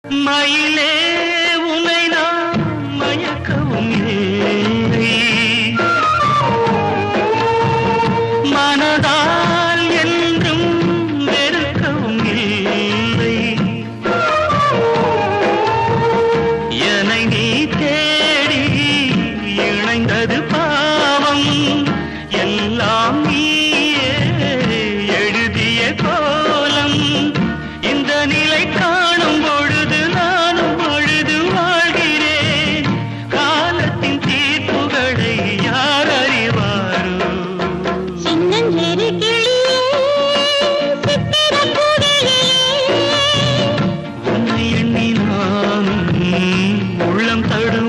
மயிலே உனை நான் மயக்கவும் இல்லை, மனதால் என்றும் வெறுக்கவும் இல்லை. என்னை நீ தேடி இணைந்தது பாவம், எல்லாம் நீயே எழுதிய கோலம். இந்த நிலை காணும் பொழுது நானும் அழுது வாழ்கிறேன். காலத்தின் தீர்ப்புகளை யார் அறிவாரோ? சின்னஞ்சிறு கிளியே, சித்திரப் பூவிலே, உன்னை எண்ணி நானும் உள்ளம் தடும்